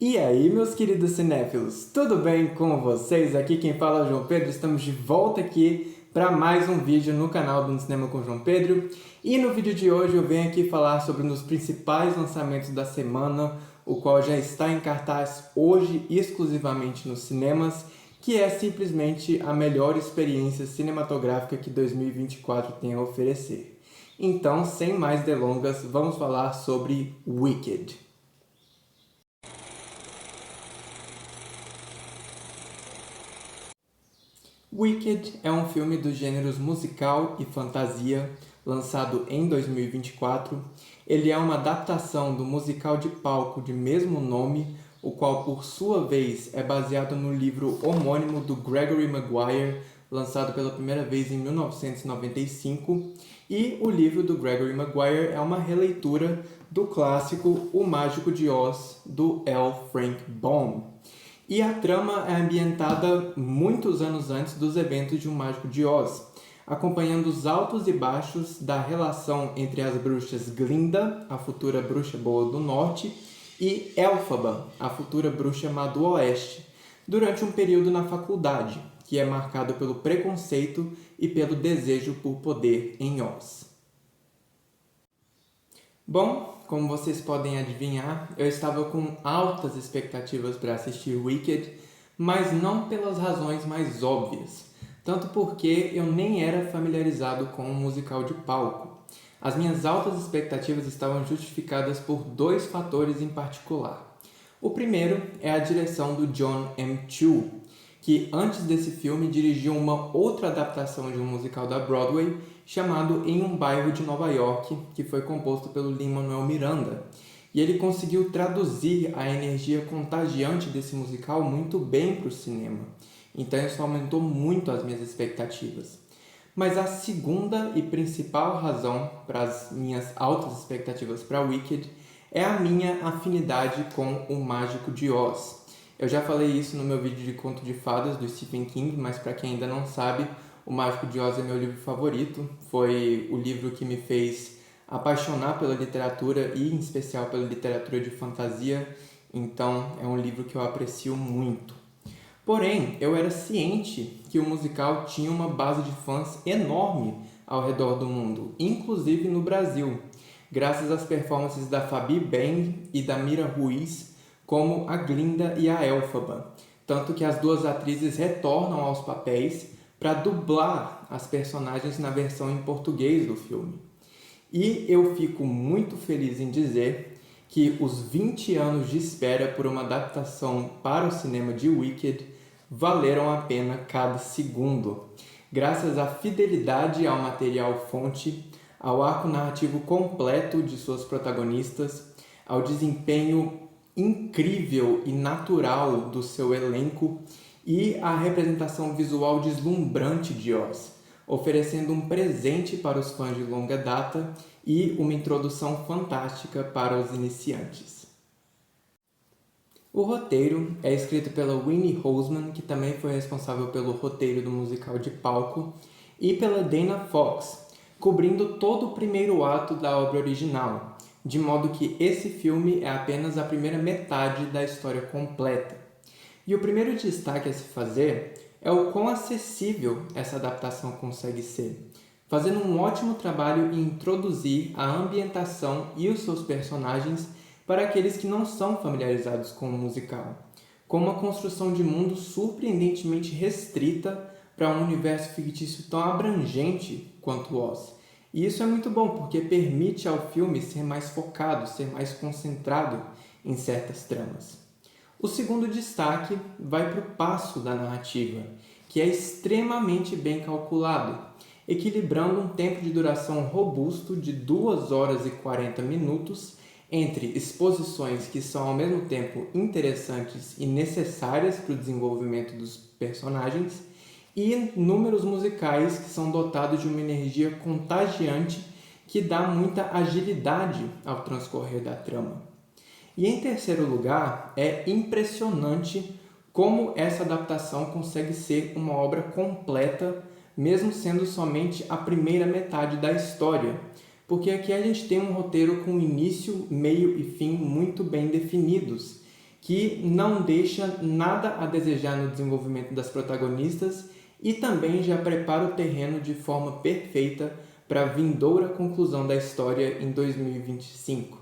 E aí, meus queridos cinéfilos, tudo bem com vocês? Aqui quem fala é o João Pedro, estamos de volta aqui para mais um vídeo no canal do Cinema com João Pedro. E no vídeo de hoje eu venho aqui falar sobre um dos principais lançamentos da semana, o qual já está em cartaz hoje exclusivamente nos cinemas, que é simplesmente a melhor experiência cinematográfica que 2024 tem a oferecer. Então, sem mais delongas, vamos falar sobre Wicked. Wicked é um filme dos gêneros musical e fantasia, lançado em 2024. Ele é uma adaptação do musical de palco de mesmo nome, o qual, por sua vez, é baseado no livro homônimo do Gregory Maguire, lançado pela primeira vez em 1995. E o livro do Gregory Maguire é uma releitura do clássico O Mágico de Oz, do L. Frank Baum. E a trama é ambientada muitos anos antes dos eventos de O Mágico de Oz, acompanhando os altos e baixos da relação entre as bruxas Glinda, a futura bruxa boa do norte, e Elphaba, a futura bruxa má do oeste, durante um período na faculdade, que é marcado pelo preconceito e pelo desejo por poder em Oz. Bom, como vocês podem adivinhar, eu estava com altas expectativas para assistir Wicked, mas não pelas razões mais óbvias, tanto porque eu nem era familiarizado com um musical de palco. As minhas altas expectativas estavam justificadas por dois fatores em particular. O primeiro é a direção do John M. Chu, que antes desse filme dirigiu uma outra adaptação de um musical da Broadway chamado Em um Bairro de Nova York, que foi composto pelo Lin-Manuel Miranda. E ele conseguiu traduzir a energia contagiante desse musical muito bem para o cinema. Então isso aumentou muito as minhas expectativas. Mas a segunda e principal razão para as minhas altas expectativas para Wicked é a minha afinidade com O Mágico de Oz. Eu já falei isso no meu vídeo de conto de fadas do Stephen King, mas para quem ainda não sabe, O Mágico de Oz é meu livro favorito. Foi o livro que me fez apaixonar pela literatura e, em especial, pela literatura de fantasia. Então, é um livro que eu aprecio muito. Porém, eu era ciente que o musical tinha uma base de fãs enorme ao redor do mundo, inclusive no Brasil, graças às performances da Fabi Bang e da Mira Ruiz, como a Glinda e a Elphaba, tanto que as duas atrizes retornam aos papéis para dublar as personagens na versão em português do filme. E eu fico muito feliz em dizer que os 20 anos de espera por uma adaptação para o cinema de Wicked valeram a pena cada segundo, graças à fidelidade ao material fonte, ao arco narrativo completo de suas protagonistas, ao desempenho incrível e natural do seu elenco e a representação visual deslumbrante de Oz, oferecendo um presente para os fãs de longa data e uma introdução fantástica para os iniciantes. O roteiro é escrito pela Winnie Holzman, que também foi responsável pelo roteiro do musical de palco, e pela Dana Fox, cobrindo todo o primeiro ato da obra original, de modo que esse filme é apenas a primeira metade da história completa. E o primeiro destaque a se fazer é o quão acessível essa adaptação consegue ser, fazendo um ótimo trabalho em introduzir a ambientação e os seus personagens para aqueles que não são familiarizados com o musical, com uma construção de mundo surpreendentemente restrita para um universo fictício tão abrangente quanto Oz. E isso é muito bom, porque permite ao filme ser mais focado, ser mais concentrado em certas tramas. O segundo destaque vai para o passo da narrativa, que é extremamente bem calculado, equilibrando um tempo de duração robusto de 2 horas e 40 minutos entre exposições que são ao mesmo tempo interessantes e necessárias para o desenvolvimento dos personagens e números musicais que são dotados de uma energia contagiante que dá muita agilidade ao transcorrer da trama. E em terceiro lugar, é impressionante como essa adaptação consegue ser uma obra completa, mesmo sendo somente a primeira metade da história, porque aqui a gente tem um roteiro com início, meio e fim muito bem definidos, que não deixa nada a desejar no desenvolvimento das protagonistas e também já prepara o terreno de forma perfeita para a vindoura conclusão da história em 2025.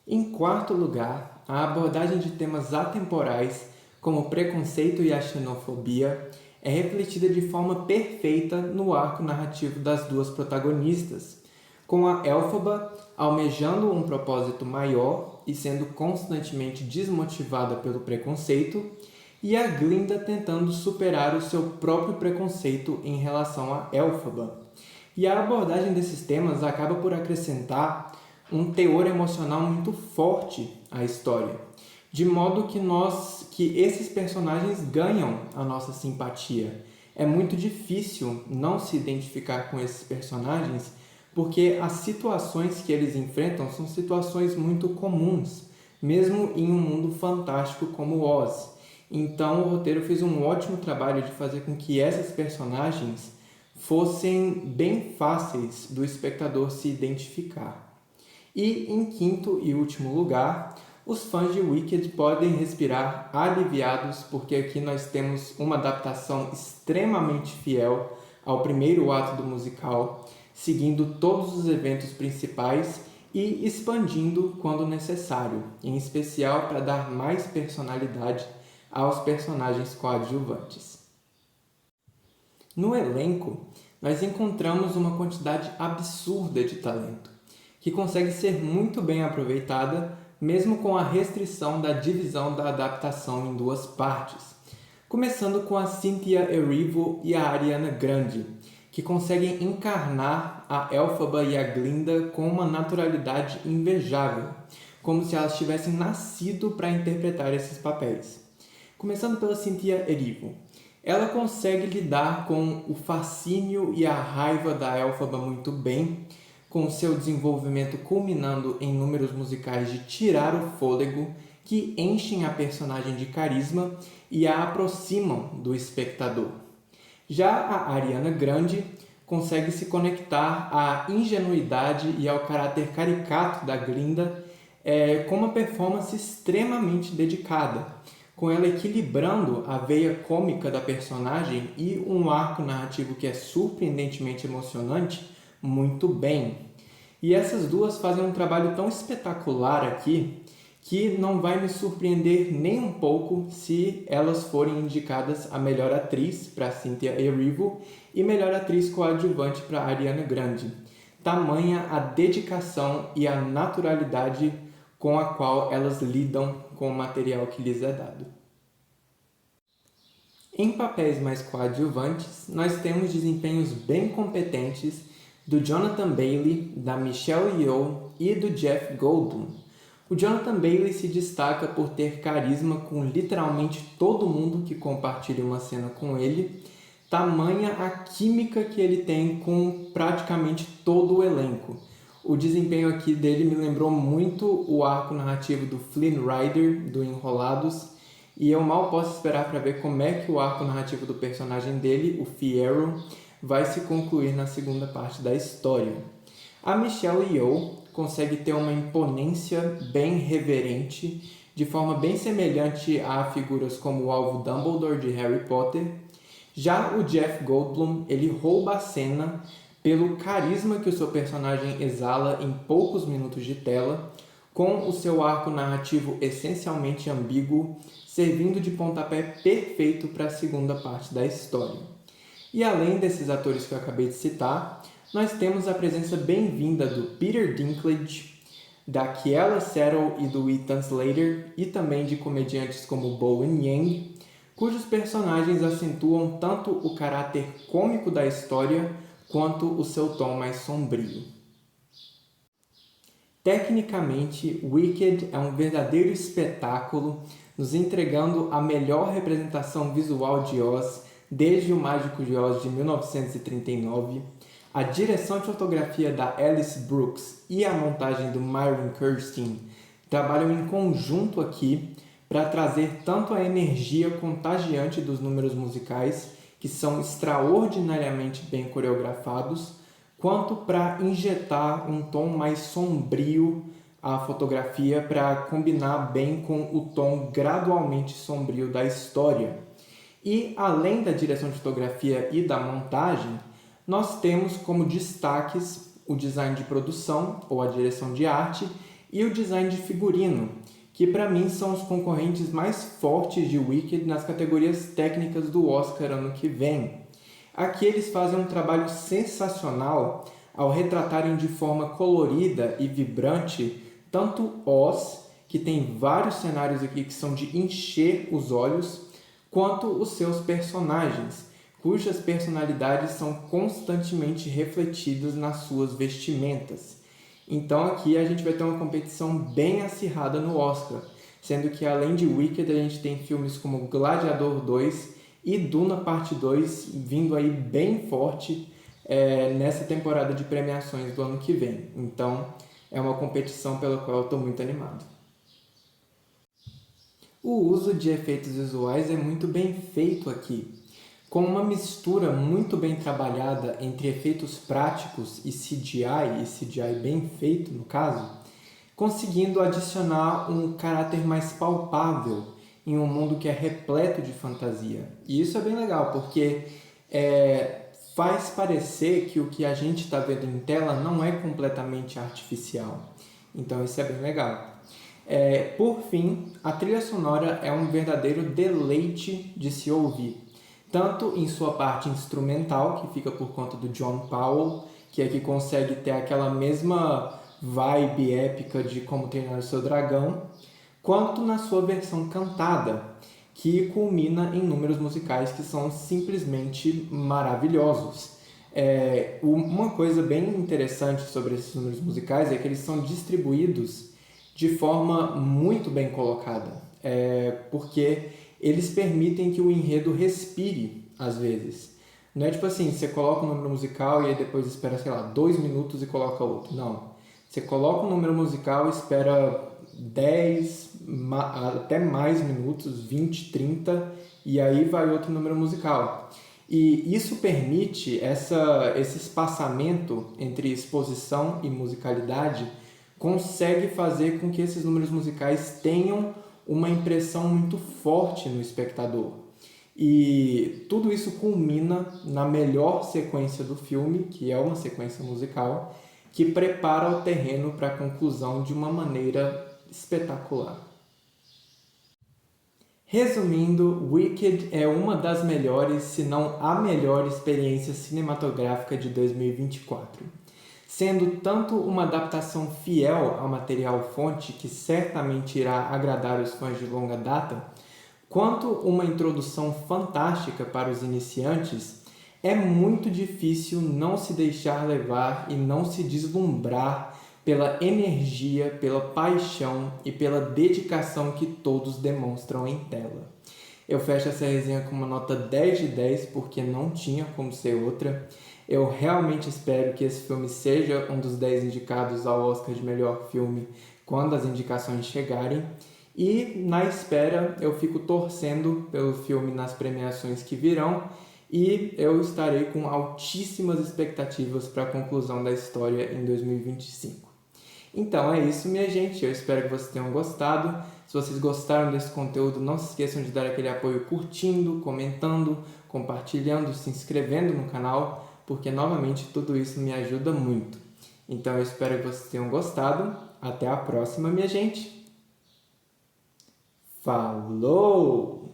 Em quarto lugar, a abordagem de temas atemporais, como o preconceito e a xenofobia, é refletida de forma perfeita no arco narrativo das duas protagonistas, com a Elphaba almejando um propósito maior e sendo constantemente desmotivada pelo preconceito, e a Glinda tentando superar o seu próprio preconceito em relação a Elphaba. E a abordagem desses temas acaba por acrescentar um teor emocional muito forte à história, de modo que esses personagens ganham a nossa simpatia. É muito difícil não se identificar com esses personagens, porque as situações que eles enfrentam são situações muito comuns, mesmo em um mundo fantástico como Oz. Então o roteiro fez um ótimo trabalho de fazer com que essas personagens fossem bem fáceis do espectador se identificar. E, em quinto e último lugar, os fãs de Wicked podem respirar aliviados, porque aqui nós temos uma adaptação extremamente fiel ao primeiro ato do musical, seguindo todos os eventos principais e expandindo quando necessário, em especial para dar mais personalidade aos personagens coadjuvantes. No elenco, nós encontramos uma quantidade absurda de talento, que consegue ser muito bem aproveitada, mesmo com a restrição da divisão da adaptação em duas partes. Começando com a Cynthia Erivo e a Ariana Grande, que conseguem encarnar a Elphaba e a Glinda com uma naturalidade invejável, como se elas tivessem nascido para interpretar esses papéis. Começando pela Cynthia Erivo. Ela consegue lidar com o fascínio e a raiva da Elphaba muito bem, com seu desenvolvimento culminando em números musicais de tirar o fôlego, que enchem a personagem de carisma e a aproximam do espectador. Já a Ariana Grande consegue se conectar à ingenuidade e ao caráter caricato da Glinda com uma performance extremamente dedicada, com ela equilibrando a veia cômica da personagem e um arco narrativo que é surpreendentemente emocionante muito bem. E essas duas fazem um trabalho tão espetacular aqui que não vai me surpreender nem um pouco se elas forem indicadas a melhor atriz para Cynthia Erivo e melhor atriz coadjuvante para Ariana Grande. Tamanha a dedicação e a naturalidade com a qual elas lidam com o material que lhes é dado. Em papéis mais coadjuvantes, nós temos desempenhos bem competentes do Jonathan Bailey, da Michelle Yeoh e do Jeff Goldblum. O Jonathan Bailey se destaca por ter carisma com literalmente todo mundo que compartilha uma cena com ele, tamanha a química que ele tem com praticamente todo o elenco. O desempenho aqui dele me lembrou muito o arco narrativo do Flynn Rider, do Enrolados, e eu mal posso esperar para ver como é que o arco narrativo do personagem dele, o Fiyero, vai se concluir na segunda parte da história. A Michelle Yeoh consegue ter uma imponência bem reverente, de forma bem semelhante a figuras como o Alvo Dumbledore de Harry Potter. Já o Jeff Goldblum, ele rouba a cena pelo carisma que o seu personagem exala em poucos minutos de tela, com o seu arco narrativo essencialmente ambíguo, servindo de pontapé perfeito para a segunda parte da história. E além desses atores que eu acabei de citar, nós temos a presença bem-vinda do Peter Dinklage, da Kiela Settle e do Ethan Slater, e também de comediantes como Bowen Yang, cujos personagens acentuam tanto o caráter cômico da história quanto o seu tom mais sombrio. Tecnicamente, Wicked é um verdadeiro espetáculo, nos entregando a melhor representação visual de Oz desde O Mágico de Oz de 1939, a direção de fotografia da Alice Brooks e a montagem do Myron Kirstein trabalham em conjunto aqui para trazer tanto a energia contagiante dos números musicais, que são extraordinariamente bem coreografados, quanto para injetar um tom mais sombrio a fotografia para combinar bem com o tom gradualmente sombrio da história. E além da direção de fotografia e da montagem, nós temos como destaques o design de produção ou a direção de arte e o design de figurino, que para mim são os concorrentes mais fortes de Wicked nas categorias técnicas do Oscar ano que vem. Aqui eles fazem um trabalho sensacional ao retratarem de forma colorida e vibrante tanto Oz, que tem vários cenários aqui que são de encher os olhos, quanto os seus personagens, cujas personalidades são constantemente refletidas nas suas vestimentas. Então aqui a gente vai ter uma competição bem acirrada no Oscar, sendo que além de Wicked a gente tem filmes como Gladiador 2 e Duna Parte 2 vindo aí bem forte nessa temporada de premiações do ano que vem. Então é uma competição pela qual eu estou muito animado. O uso de efeitos visuais é muito bem feito aqui, com uma mistura muito bem trabalhada entre efeitos práticos e CGI bem feito no caso, conseguindo adicionar um caráter mais palpável em um mundo que é repleto de fantasia. E isso é bem legal, porque faz parecer que o que a gente está vendo em tela não é completamente artificial. Então isso é bem legal. Por fim, a trilha sonora é um verdadeiro deleite de se ouvir, tanto em sua parte instrumental, que fica por conta do John Powell, que aqui consegue ter aquela mesma vibe épica de Como Treinar o Seu Dragão, quanto na sua versão cantada, que culmina em números musicais que são simplesmente maravilhosos. Uma coisa bem interessante sobre esses números musicais é que eles são distribuídos de forma muito bem colocada, porque eles permitem que o enredo respire, às vezes. Não é tipo assim, você coloca um número musical e aí depois espera, 2 minutos e coloca outro. Não. Você coloca um número musical, espera 10, até mais minutos, 20, 30, e aí vai outro número musical. E isso permite esse espaçamento entre exposição e musicalidade, consegue fazer com que esses números musicais tenham uma impressão muito forte no espectador. E tudo isso culmina na melhor sequência do filme, que é uma sequência musical, que prepara o terreno para a conclusão de uma maneira espetacular. Resumindo, Wicked é uma das melhores, se não a melhor experiência cinematográfica de 2024. Sendo tanto uma adaptação fiel ao material fonte, que certamente irá agradar os fãs de longa data, quanto uma introdução fantástica para os iniciantes, é muito difícil não se deixar levar e não se deslumbrar pela energia, pela paixão e pela dedicação que todos demonstram em tela. Eu fecho essa resenha com uma nota 10 de 10, porque não tinha como ser outra. Eu realmente espero que esse filme seja um dos 10 indicados ao Oscar de melhor filme quando as indicações chegarem. E, na espera, eu fico torcendo pelo filme nas premiações que virão e eu estarei com altíssimas expectativas para a conclusão da história em 2025. Então é isso, minha gente. Eu espero que vocês tenham gostado. Se vocês gostaram desse conteúdo, não se esqueçam de dar aquele apoio curtindo, comentando, compartilhando, se inscrevendo no canal, porque, novamente, tudo isso me ajuda muito. Então eu espero que vocês tenham gostado. Até a próxima, minha gente. Falou!